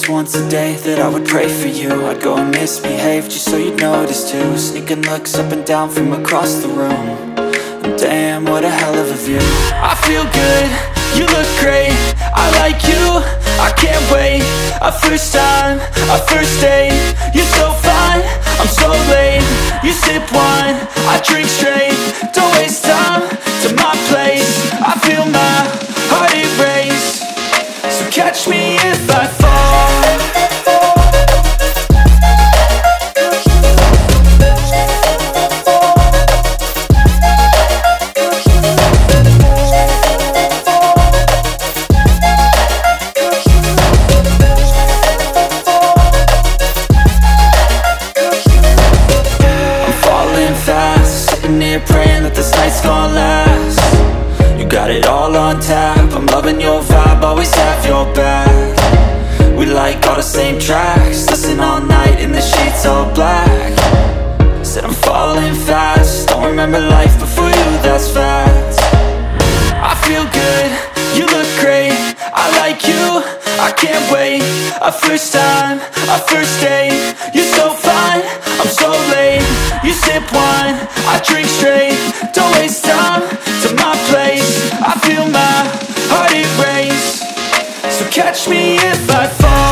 promise once a day that I would pray for you. I'd go and misbehave just so you'd notice too. Sneaking looks up and down from across the room. And damn, what a hell of a view. I feel good, you look great, I like you, I can't wait. A first time, a first date, you're so fine, I'm so late. You sip wine, I drink straight, don't waste time to my place. I feel my heart erase, so catch me if I fall. Praying that this night's gonna last. You got it all on tap, I'm loving your vibe, always have your back. We like all the same tracks, listen all night in the sheets all black. Said I'm falling fast, don't remember life before you, that's fact. I feel good, you look great, I like you, I can't wait. A first time, a first date, you're so fine, I'm so late. You sip wine, I drink straight, don't waste time to my place. I feel my heart erase, so catch me if I fall.